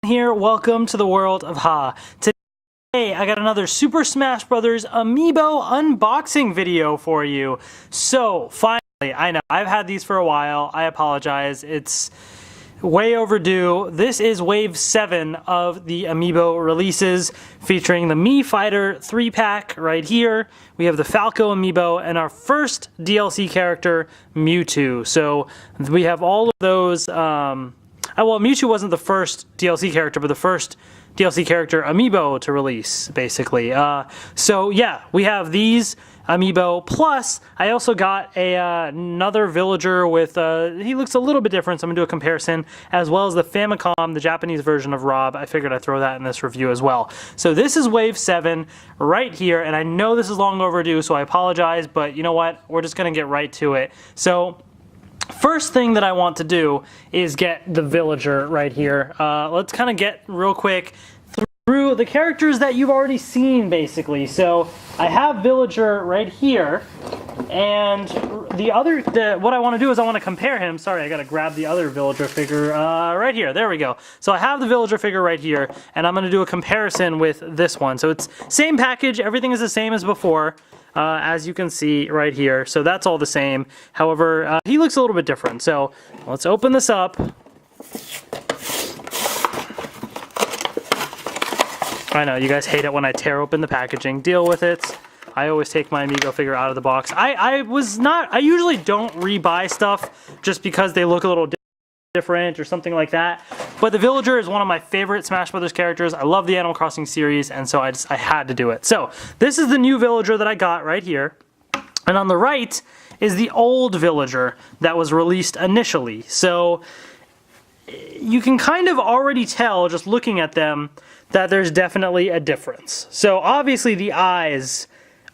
Here, welcome to the world of Ha. Today I got another Super Smash Bros. Amiibo unboxing video for you. So finally, I know I've had these for a while. I apologize. It's way overdue. This is wave 7 of the Amiibo releases, featuring the MewTwo 3-pack right here. We have the Falco Amiibo and our first DLC character, Mewtwo. So we have all of those. Well, Mewtwo wasn't the first DLC character, but the first DLC character Amiibo to release, basically. So yeah, we have these Amiibo, plus I also got another villager with, he looks a little bit different, so I'm going to do a comparison, as well as the Famicom, the Japanese version of Rob. I figured I'd throw that in this review as well. So this is Wave 7 right here, and I know this is long overdue, so I apologize, but you know what? We're just going to get right to it. So first thing that I want to do is get the villager right here. Let's kind of get real quick through the characters that you've already seen, basically. So I have villager right here, and what I want to do is I want to compare him. Sorry, I got to grab the other villager figure right here. There we go. So I have the villager figure right here, and I'm going to do a comparison with this one. So it's same package, everything is the same as before. As you can see right here. So that's all the same. However, he looks a little bit different. So let's open this up. I know, you guys hate it when I tear open the packaging. Deal with it. I always take my Amiibo figure out of the box. I usually don't rebuy stuff just because they look a little different or something like that. But the villager is one of my favorite Smash Brothers characters. I love the Animal Crossing series, and so I had to do it. So this is the new villager that I got right here, and on the right is the old villager that was released initially. So you can kind of already tell, just looking at them, that there's definitely a difference. So obviously the eyes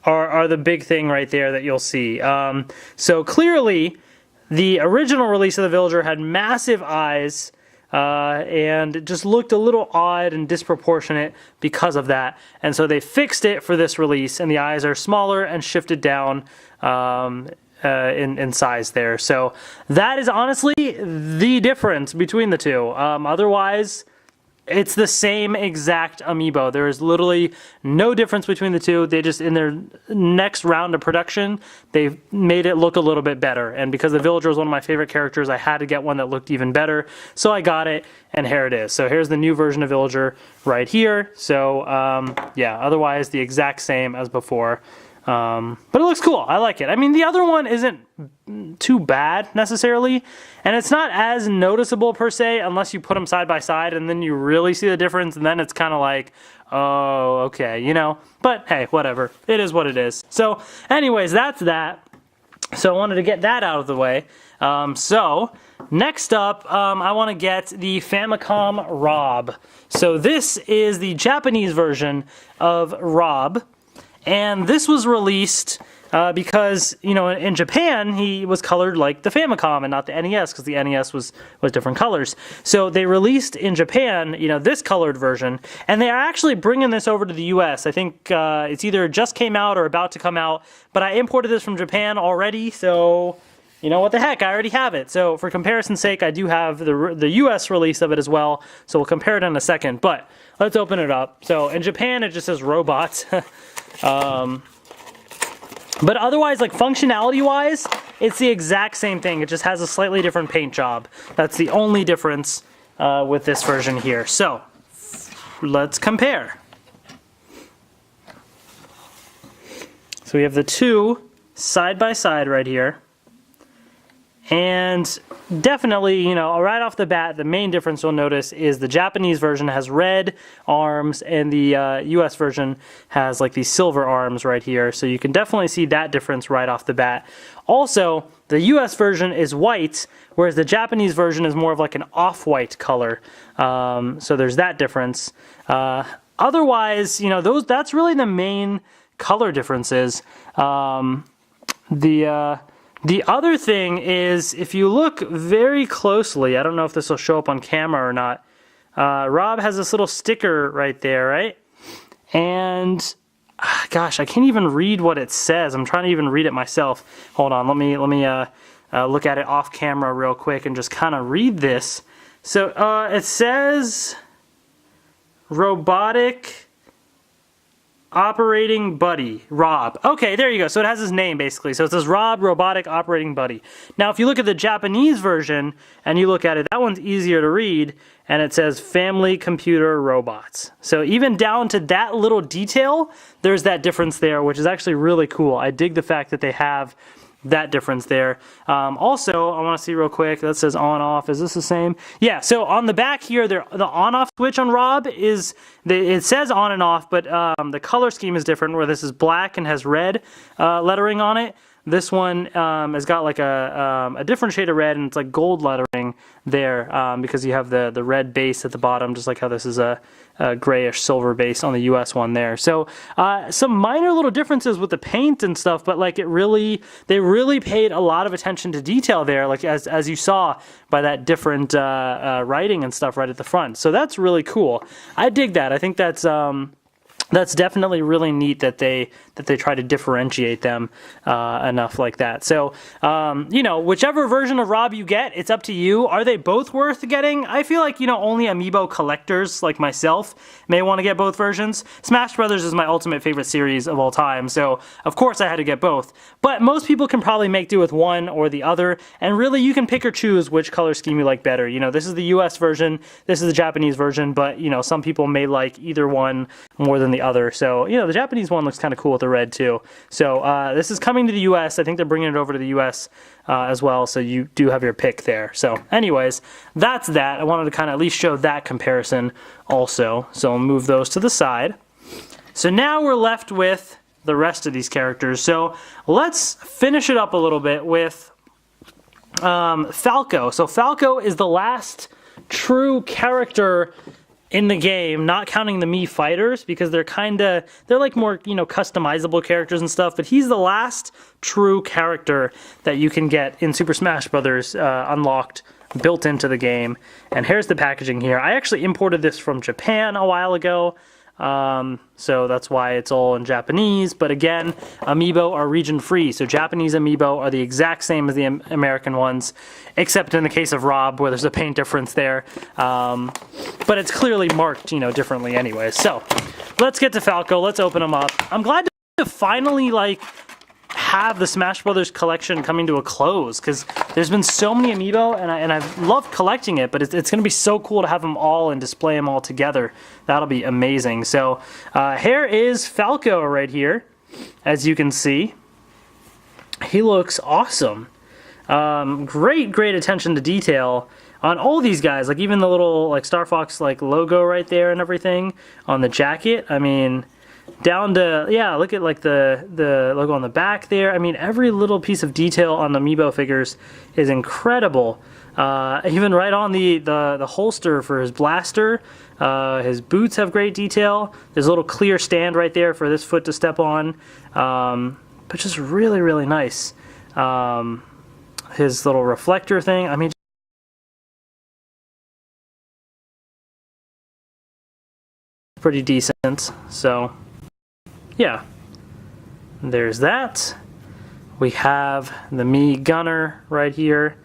are the big thing right there that you'll see. So clearly the original release of the villager had massive eyes, and it just looked a little odd and disproportionate because of that. And so they fixed it for this release, and the eyes are smaller and shifted down in size there. So that is honestly the difference between the two. Otherwise, it's the same exact Amiibo. There is literally no difference between the two. They just, in their next round of production, they've made it look a little bit better. And because the villager was one of my favorite characters, I had to get one that looked even better. So I got it, and here it is. So here's the new version of villager right here. So yeah, otherwise the exact same as before. But it looks cool. I like it. I mean, the other one isn't too bad necessarily, and it's not as noticeable per se unless you put them side by side, and then you really see the difference, and then it's kind of like, oh, okay, you know. But hey, whatever. It is what it is. So anyways, that's that. So I wanted to get that out of the way. So next up, I want to get the Famicom Rob. So this is the Japanese version of Rob. And this was released because, you know, in Japan, he was colored like the Famicom and not the NES, because the NES was different colors. So they released in Japan, you know, this colored version, and they are actually bringing this over to the US. I think it's either just came out or about to come out, but I imported this from Japan already, so you know what the heck, I already have it. So for comparison's sake, I do have the US release of it as well, so we'll compare it in a second, but let's open it up. So in Japan, it just says robot. But otherwise, like functionality-wise, it's the exact same thing. It just has a slightly different paint job. That's the only difference with this version here. So let's compare. So we have the two side by side right here. And definitely, you know, right off the bat, the main difference you'll notice is the Japanese version has red arms, and the US version has like these silver arms right here. So you can definitely see that difference right off the bat. Also, the US version is white, whereas the Japanese version is more of like an off-white color. So there's that difference. Otherwise, you know, that's really the main color differences. The other thing is, if you look very closely, I don't know if this will show up on camera or not, Rob has this little sticker right there, right? And gosh, I can't even read what it says. I'm trying to even read it myself. Hold on, let me look at it off camera real quick and just kind of read this. So it says, robotic operating buddy, Rob. Okay, there you go. So it has his name basically. So it says Rob, robotic operating buddy. Now, if you look at the Japanese version and you look at it, that one's easier to read, and it says family computer robots. So even down to that little detail, there's that difference there, which is actually really cool. I dig the fact that they have that difference there. Also, I want to see real quick, that says on off. Is this the same? Yeah, so on the back here, the on off switch on Rob is, it says on and off, but the color scheme is different, where this is black and has red lettering on it. This one has got like a different shade of red, and it's like gold lettering there because you have the red base at the bottom, just like how this is a grayish silver base on the US one there. So some minor little differences with the paint and stuff, but like they really paid a lot of attention to detail there, like as you saw by that different writing and stuff right at the front. So that's really cool. I dig that. I think that's definitely really neat that they try to differentiate them enough like that. So, you know, whichever version of Rob you get, it's up to you. Are they both worth getting? I feel like, you know, only amiibo collectors like myself may want to get both versions. Smash Brothers is my ultimate favorite series of all time, so of course I had to get both. But most people can probably make do with one or the other, and really you can pick or choose which color scheme you like better. You know, this is the US version, this is the Japanese version, but, you know, some people may like either one more than the other. So, you know, the Japanese one looks kind of cool with the red too. So this is coming to the US. I think they're bringing it over to the US as well, so you do have your pick there. So anyways, that's that. I wanted to kind of at least show that comparison also. So I'll move those to the side. So now we're left with the rest of these characters. So let's finish it up a little bit with Falco. So Falco is the last true character in the game, not counting the Mii fighters, because they're like more, you know, customizable characters and stuff, but he's the last true character that you can get in Super Smash Brothers unlocked, built into the game. And here's the packaging here. I actually imported this from Japan a while ago, so that's why it's all in Japanese. But again, amiibo are region free, so Japanese amiibo are the exact same as the American ones, except in the case of Rob, where there's a paint difference there. But it's clearly marked, you know, differently anyway. So let's get to Falco. Let's open them up. I'm glad to finally like have the Smash Brothers collection coming to a close, because there's been so many amiibo, and I've loved collecting it, but it's going to be so cool to have them all and display them all together. That'll be amazing. So here is Falco right here, as you can see. He looks awesome. Great attention to detail on all these guys, like even the little like Star Fox like logo right there and everything on the jacket. I mean, down to, yeah, look at like the logo on the back there. I mean, every little piece of detail on the amiibo figures is incredible. Even right on the holster for his blaster. His boots have great detail. There's a little clear stand right there for this foot to step on. But just really nice. His little reflector thing, I mean, pretty decent. So yeah, there's that. We have the Mii gunner right here.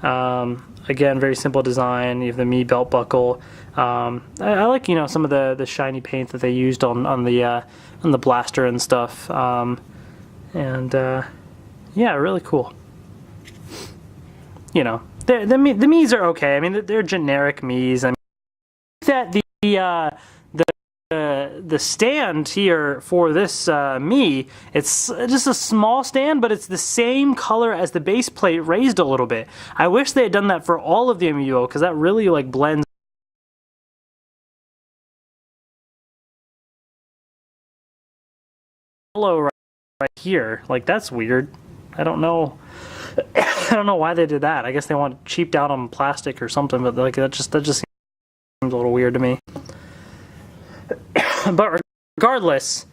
Again, very simple design. You have the Mii belt buckle. I like, you know, some of the shiny paint that they used on the blaster and stuff. Yeah, really cool. You know, the Miis are okay. I mean, they're generic Miis. I mean, that the stand here for this Mii, it's just a small stand, but it's the same color as the base plate, raised a little bit. I wish they had done that for all of the amiibo, because that really like blends right here. Like, that's weird. I don't know. I don't know why they did that. I guess they want cheaped out on plastic or something, but like that just seems a little weird to me. But regardless,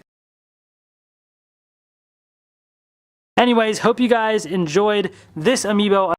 anyways, hope you guys enjoyed this amiibo